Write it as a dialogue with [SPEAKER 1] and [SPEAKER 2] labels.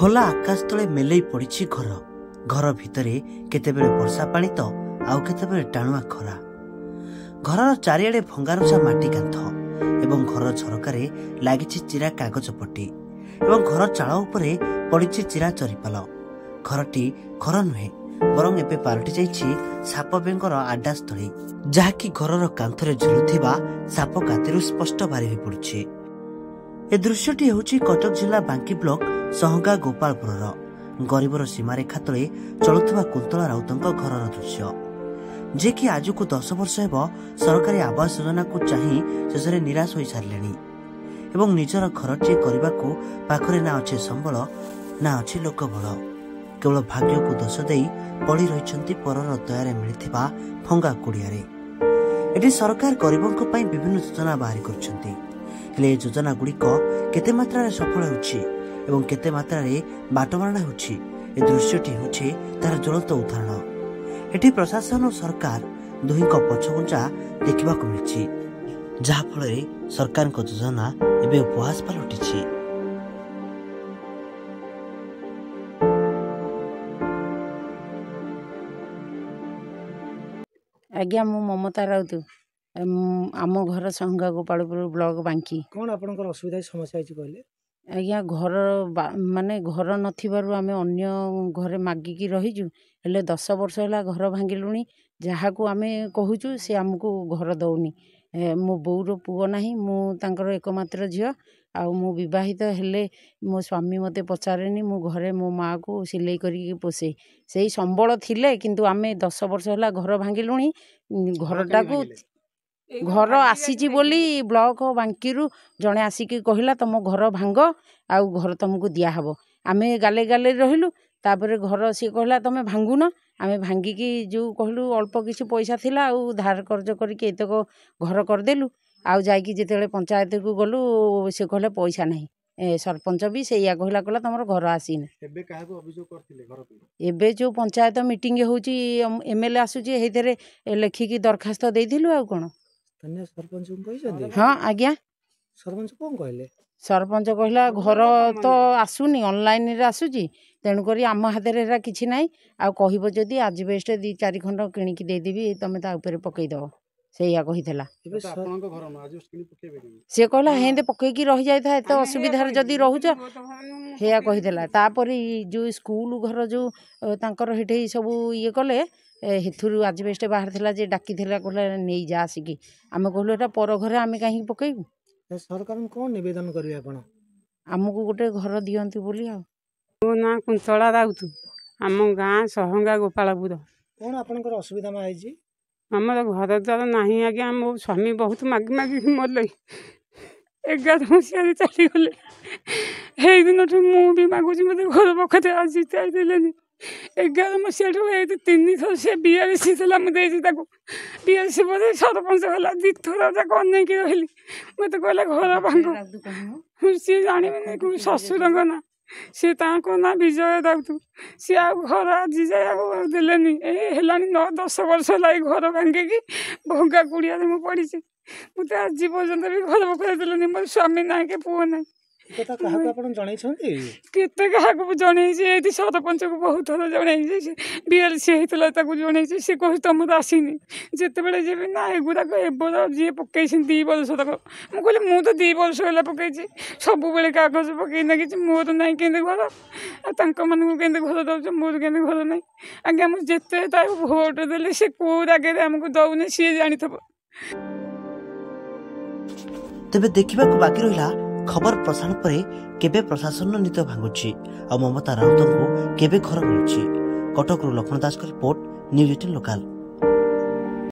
[SPEAKER 1] ଖୋଲା ଆକାଶ ତଳେ ମେଲେଇ ପଡ଼ିଛି ଘର। ଘର ଭିତରେ କେତେବେଳେ ବର୍ଷା ପାଣି ତ ଆଉ କେତେବେଳେ ଟାଣୁଆ ଖରା। ଘରର ଚାରିଆଡେ ଭଙ୍ଗାରୁଜା ମାଟି କାନ୍ଥ ଏବଂ ଘର ଝରକାରେ ଲାଗିଛି ଚିରା କାଗଜ ପଟି ଏବଂ ଘର ଚାଳ ଉପରେ ପଡ଼ିଛି ଚିରା ଚରିପାଲ। ଘରଟି ଘର ନୁହେଁ, ବରଂ ଏବେ ପାଲଟି ଯାଇଛି ସାପ ବେଙ୍ଗର ଆଡ୍ଡାସ୍ଥଳୀ, ଯାହାକି ଘରର କାନ୍ଥରେ ଝୁଲୁଥିବା ସାପ କାତିରୁ ସ୍ପଷ୍ଟ ବାରି ହୋଇ ପଡୁଛି। ଏ ଦୃଶ୍ୟଟି ହେଉଛି କଟକ ଜିଲ୍ଲା ବାଙ୍କୀ ବ୍ଲକ ସହଙ୍ଗା ଗୋପାଳପୁରର ଗରିବର ସୀମାରେଖା ତଳେ ଚଳୁଥିବା କୁନ୍ତଳା ରାଉତଙ୍କ ଘରର ଦୃଶ୍ୟ, ଯିଏକି ଆଜକୁ 10 ବର୍ଷ ହେବ ସରକାରୀ ଆବାସ ଯୋଜନାକୁ ଚାହିଁ ଶେଷରେ ନିରାଶ ହୋଇସାରିଲେଣି ଏବଂ ନିଜର ଘରଟିଏ କରିବାକୁ ପାଖରେ ନା ଅଛି ସମ୍ବଳ ନା ଅଛି ଲୋକବଳ। କେବଳ ଭାଗ୍ୟକୁ ଦୋଷ ଦେଇ ପଡ଼ି ରହିଛନ୍ତି ପରର ଦୟାରେ ମିଳିଥିବା ଭଙ୍ଗା କୁଡ଼ିଆରେ। ଏଠି ସରକାର ଗରିବଙ୍କ ପାଇଁ ବିଭିନ୍ନ ଯୋଜନା ବାହାରି କରୁଛନ୍ତି, ହେଲେ ଏ ଯୋଜନା ଗୁଡ଼ିକ କେତେ ମାତ୍ରାରେ ସଫଳ ହେଉଛି ଏବଂ କେତେ ମାତ୍ରାରେ ବାଟମାରଣା ହେଉଛି, ଏ ଦୃଶ୍ୟଟି ହେଉଛି ତାର ଜ୍ୱଳନ୍ତ ଉଦାହରଣ। ଏଠି ପ୍ରଶାସନ ଓ ସରକାର ଦୁହିଁଙ୍କ ପଛଘୁଞ୍ଚା ଦେଖିବାକୁ ମିଳିଛି, ଯାହାଫଳରେ ସରକାରଙ୍କ ଯୋଜନା ଏବେ ଉପହାସ ପାଲଟିଛି।
[SPEAKER 2] आज्ञा मु ममता राउत आम घर संगा गोपालपुर ब्लॉक बांकी।
[SPEAKER 3] कौन आपनकर असुविधा समस्या है कहले?
[SPEAKER 2] आज्ञा घर माने घर नथिबारु आमे अन्य घरे मागिकी रहिजु, हेले 10 वर्ष होला घर भांगिलुनी। जहाकू आमे कहूचु से आमको घर दौनी। मो बोउर पुओ नाही, मु तांकर एकमात्र झियो आ मु विवाहित हेले मो स्वामी मते पचारेनी। मु घरे मो माँ को सिलाई करी पोसे सेही संबल थिले, किंतु आमे 10 वर्ष होला घर भांगिलुनी। घरटा को घर आसीची बोली ब्लॉक बांकी रु जणे आसिकी कहिला तम घर भांग आउ घर तुमको दिया हबो। आमे गाले गाले रहिलु, तापरे घर सी कहला तमे भांगुन। आमे भांगिकी जो कहलु अल्प किछि पैसा थिला आउ धार कर्ज करिके एतक घर करदेलु। आउ जाइकी जेतेले पंचायत को गलु से कहले पैसा नाही। सरपंच भी सेया कहला कहला तमर घर आसीने।
[SPEAKER 3] एबे काहाको अभियोग करथिले घर पे?
[SPEAKER 2] एबे जो पंचायत मीटिंग होउची एमएलए आसुची हेइतरे लेखिकी दरखास्त देइथिलु। आउ कोन
[SPEAKER 3] तन्ने सरपंच को कहिसथि?
[SPEAKER 2] हां आज्ञा
[SPEAKER 3] सरपंच कोन कहले? सरपंच
[SPEAKER 2] कहला घर तो आसुनी, ऑनलाइन रे आसुची, तेणु करी आम हाथ रे किछि नाही। आ कहिबो जदी आजबेस्ट 2-4 खंड किणिकी दे देबी, तमे ता ऊपर पकई दो, सेया कहितला।
[SPEAKER 3] आपनक घर न आजबेस्ट किणी पकेबे कि?
[SPEAKER 2] से कहला हेंदे पकईकी रहि जाय था, एते असुविधा रे जदी रहउछ हेया कहितला। तापरे जो स्कूल घर जो तांकर हेठे सब ये कले हेथुरु आजबेस्ट बाहर थिला जे डाकी थिला, कहला नै जा आसिकी। आमे कहलु एटा पर घरे आमे काहे पकईबु।
[SPEAKER 3] सरकार कौन निवेदन करिवे आपण?
[SPEAKER 2] आमको गोटे घर दियंतु बोली। आ
[SPEAKER 4] मो ना कुंतला राउत, आम गाँ सहंगा गोपालपुर।
[SPEAKER 3] कौन आपनकर असुविधा मा आइजी?
[SPEAKER 4] हमर घर द्वार नाही आज्ञा। मो स्वामी बहुत मागी मागी मरले, 11 मसीह चली गले। हे दिन मु भी मागुची मते घर पखते आसी चाइदेलेनी। 11 मसीह 3 थर से 42 थला मु देजी ताको। 42 पर सरपंच होला 2 थर जाक अनेक रहिली। मते कहला घर भांग। सी जानिबे को ससुरंग ना, सी ताको ना विजय राउत। सी आ घर आज जाय देलेनी। ए हेलानी 9-10 वर्ष लाई घर भांगे की भंगा कुड़िया मु पड़ीची। मते आज पर्यंत भी घर पकड़ देलेनी। मोर स्वामी ना के पुओ ना।
[SPEAKER 3] केता काहाको आपण जणाई छथि?
[SPEAKER 4] केते काहाको जणाई जे एति सरपंच को बहुत थर जणाई जे। बीएलसी हेतला ताको जणाई जे, से कहि तम आसीनी। जेते बेले जेबे ना एगुडा को एबर जे पकैछन 2 वर्ष तक। मु कहले मु तो 2 वर्ष होला पकैछि, सब बेले कागज पकै ना कि मोर नाही केंदे घर। आ तांक मन को केंदे घर दउछ, मोर केंदे घर नाही। आगे हम जेते ता वोट देले से को आगे हमको दउने सी जानि थब।
[SPEAKER 1] तेबे देखिबाकू बाकी रहिला खबर प्रसारण पर केबे प्रशासन नीत भांगुची और ममता राउत को केबे घर मिलुची। Cuttack Laxman Das report, news 18 local.